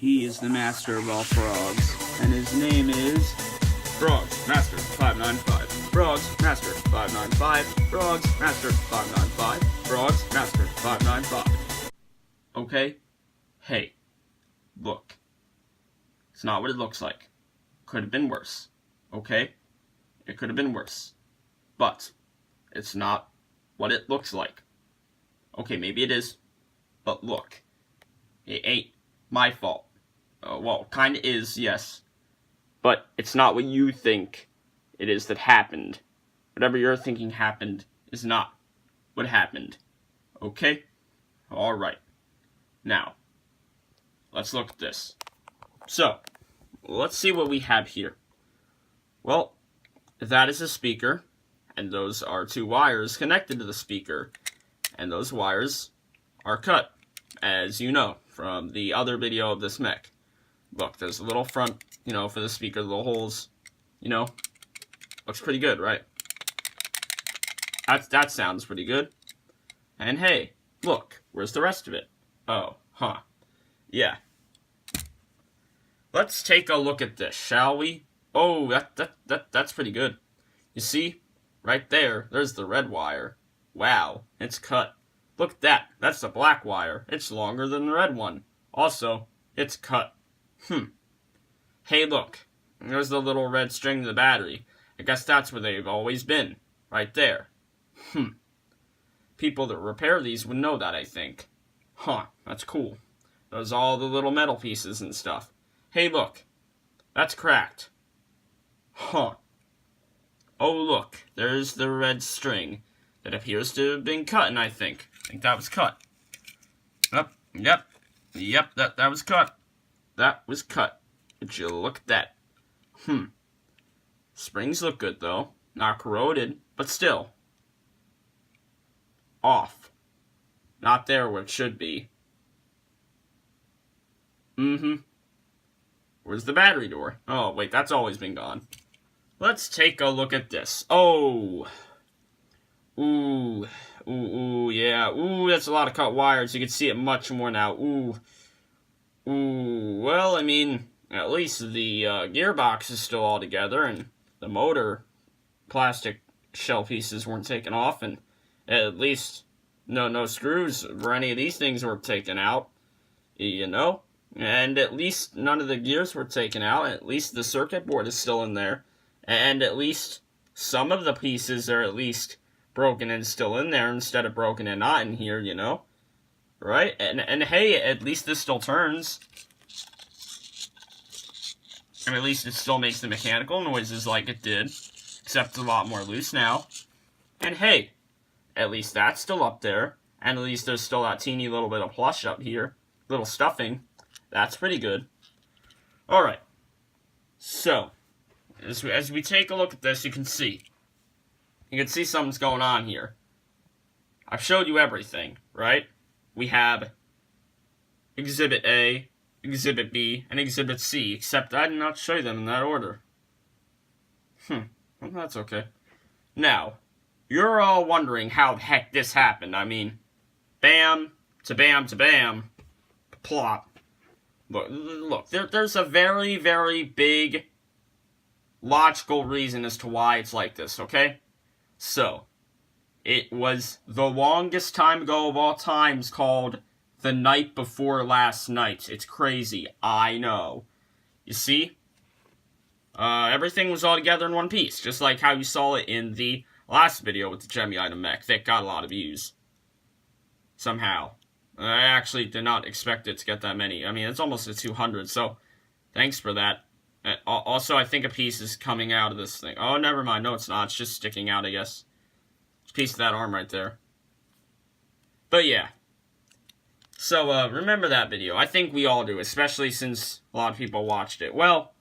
He is the master of all frogs, and his name is Frogs Master 595. Frogs Master 595. Frogs Master 595. Frogs Master 595. Okay? Hey, look. It's not what it looks like. Could have been worse. Okay? It could have been worse. But it's not what it looks like. Okay, maybe it is. But look. It ain't my fault. Well, kinda is, yes. But it's not what you think it is that happened. Whatever you're thinking happened is not what happened. Okay? Alright. Now, let's look at this. So, let's see what we have here. Well, that is a speaker, and those are two wires connected to the speaker, and those wires are cut, as you know, from the other video of this mech. Look, there's a little front, for the speaker, little holes, looks pretty good, right? That sounds pretty good. And hey, look, where's the rest of it? Oh, huh. Yeah. Let's take a look at this, shall we? Oh, that's pretty good. You see? Right there, there's the red wire. Wow, it's cut. Look at that. That's the black wire. It's longer than the red one. Also, it's cut. Hey, look. There's the little red string to the battery. I guess that's where they've always been. Right there. People that repair these would know that, I think. Huh, that's cool. Those all the little metal pieces and stuff. Hey, look. That's cracked. Huh. Oh, look. There's the red string that appears to have been cut, and I think that was cut. Yep, that was cut. That was cut. Would you look at that? Springs look good, though. Not corroded, but still. Off. Not there where it should be. Where's the battery door? Oh, wait, that's always been gone. Let's take a look at this. Oh. Ooh, yeah. Ooh, that's a lot of cut wires. You can see it much more now. Ooh. Well, I mean, at least the gearbox is still all together, and the motor plastic shell pieces weren't taken off, and at least no screws or any of these things were taken out, and at least none of the gears were taken out. At least the circuit board is still in there, and at least some of the pieces are at least broken and still in there instead of broken and not in here, right? And hey, at least this still turns. And at least it still makes the mechanical noises like it did, except it's a lot more loose now. And hey, at least that's still up there, and at least there's still that teeny little bit of plush up here, little stuffing. That's pretty good. Alright, so, as we take a look at this, you can see something's going on here. I've showed you everything, right? We have Exhibit A, Exhibit B, and Exhibit C, except I did not show them in that order. Well, that's okay. Now, you're all wondering how the heck this happened. I mean, bam, to bam, to bam, plop. Look, there's a very, very big logical reason as to why it's like this, okay? So, it was the longest time ago of all times called the night before last night. It's crazy, I know. You see? Everything was all together in one piece, just like how you saw it in the last video with the Gemmy item mech. That got a lot of views. Somehow. I actually did not expect it to get that many. I mean, it's almost at 200, so thanks for that. Also, I think a piece is coming out of this thing. Oh, never mind. No, it's not. It's just sticking out, I guess. It's a piece of that arm right there. But yeah. So, remember that video. I think we all do, especially since a lot of people watched it. Well,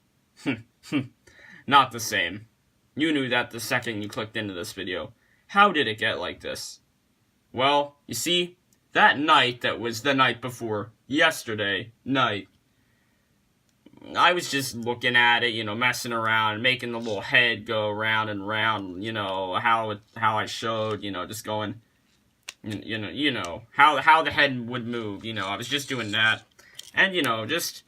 not the same. You knew that the second you clicked into this video. How did it get like this? Well, you see, that night that was the night before yesterday night, I was just looking at it, messing around, making the little head go round and round, how I showed, just going, how the head would move, I was just doing that, and, just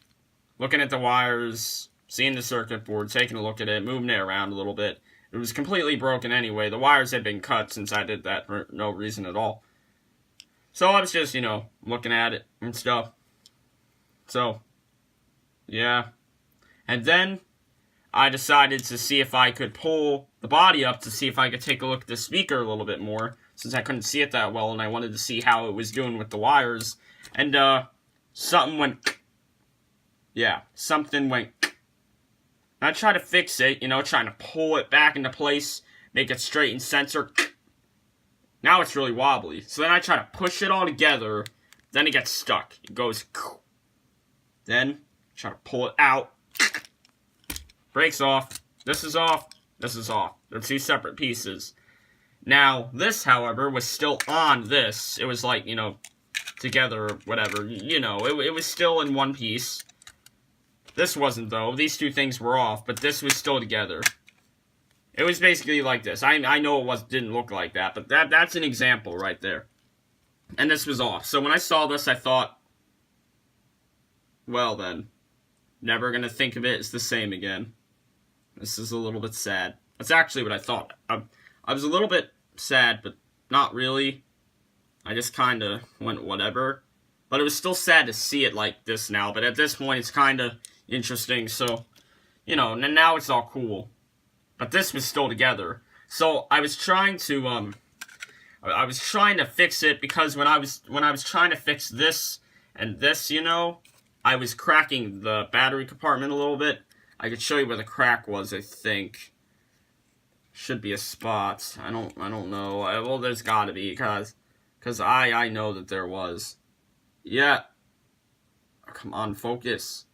looking at the wires, seeing the circuit board, taking a look at it, moving it around a little bit. It was completely broken anyway. The wires had been cut since I did that for no reason at all. So I was just, looking at it and stuff. So, yeah. And then I decided to see if I could pull the body up to see if I could take a look at the speaker a little bit more, since I couldn't see it that well, and I wanted to see how it was doing with the wires. And, something went... Yeah, something went... I tried to fix it, trying to pull it back into place, make it straight and center. Now it's really wobbly. So then I try to push it all together, then it gets stuck. It goes... Then, try to pull it out. Breaks off. This is off. This is off. They're two separate pieces. Now, this, however, was still on this. It was like, together, whatever. It was still in one piece. This wasn't, though. These two things were off, but this was still together. It was basically like this. I know it didn't look like that, but that's an example right there. And this was off. So when I saw this, I thought, well then, never gonna think of it as the same again. This is a little bit sad. That's actually what I thought. I was a little bit sad, but not really. I just kind of went whatever. But it was still sad to see it like this now. But at this point, it's kind of interesting. So, now it's all cool. But this was still together. So I was trying to fix it because when I was trying to fix this and this, I was cracking the battery compartment a little bit. I could show you where the crack was, I think. Should be a spot. I don't know. Well, there's gotta be, because I know that there was. Yeah. Oh, come on, focus.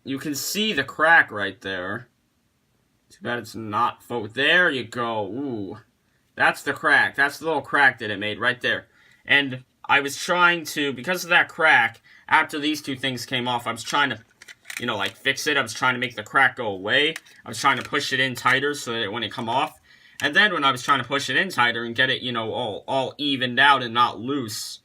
You can see the crack right there. Too bad it's not focused. There you go. Ooh. That's the crack. That's the little crack that it made right there. And I was trying to, because of that crack, after these two things came off, I was trying to, fix it. I was trying to make the crack go away. I was trying to push it in tighter so that it wouldn't come off. And then when I was trying to push it in tighter and get it, all evened out and not loose,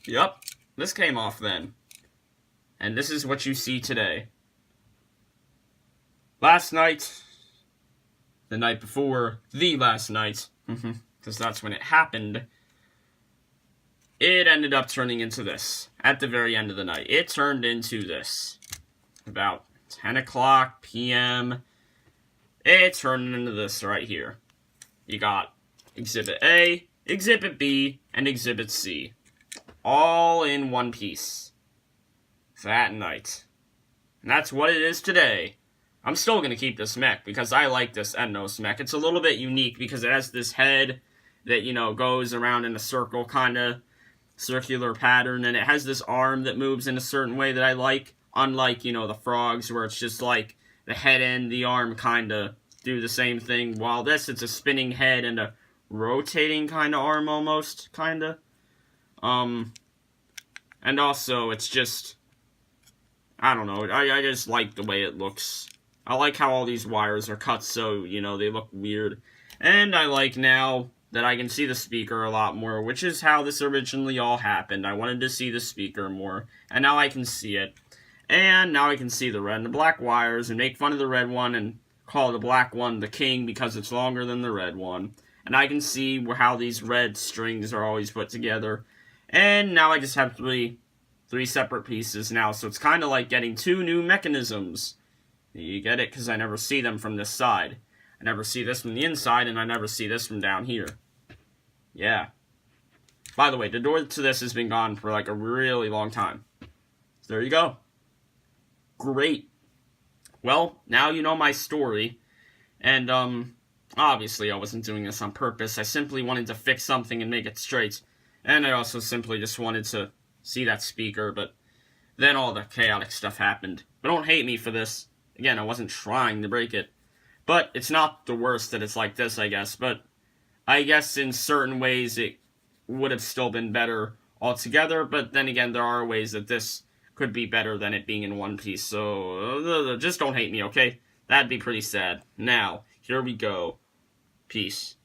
yep, this came off then. And this is what you see today. Last night, the night before, the last night, because that's when it happened, it ended up turning into this. At the very end of the night, it turned into this. About 10 o'clock p.m., it turned into this right here. You got Exhibit A, Exhibit B, and Exhibit C. All in one piece. That night. And that's what it is today. I'm still going to keep this mech because I like this Ennos mech. It's a little bit unique because it has this head that, goes around in a circle, kind of circular pattern. And it has this arm that moves in a certain way that I like. Unlike, the frogs where it's just like the head and the arm kind of do the same thing. While this, it's a spinning head and a rotating kind of arm almost, kind of. And also, it's just... I don't know, I just like the way it looks. I like how all these wires are cut so, they look weird. And I like now that I can see the speaker a lot more, which is how this originally all happened. I wanted to see the speaker more, and now I can see it. And now I can see the red and the black wires, and make fun of the red one, and call the black one the king because it's longer than the red one. And I can see how these red strings are always put together. And now I just have three separate pieces now, so it's kind of like getting two new mechanisms. You get it? Because I never see them from this side. I never see this from the inside, and I never see this from down here. Yeah. By the way, the door to this has been gone for like a really long time. So there you go. Great. Well, now you know my story. And, obviously I wasn't doing this on purpose. I simply wanted to fix something and make it straight. And I also simply just wanted to see that speaker, but then all the chaotic stuff happened. But don't hate me for this. Again, I wasn't trying to break it. But it's not the worst that it's like this, I guess. But I guess in certain ways it would have still been better altogether. But then again, there are ways that this could be better than it being in one piece. So just don't hate me, okay? That'd be pretty sad. Now, here we go. Peace.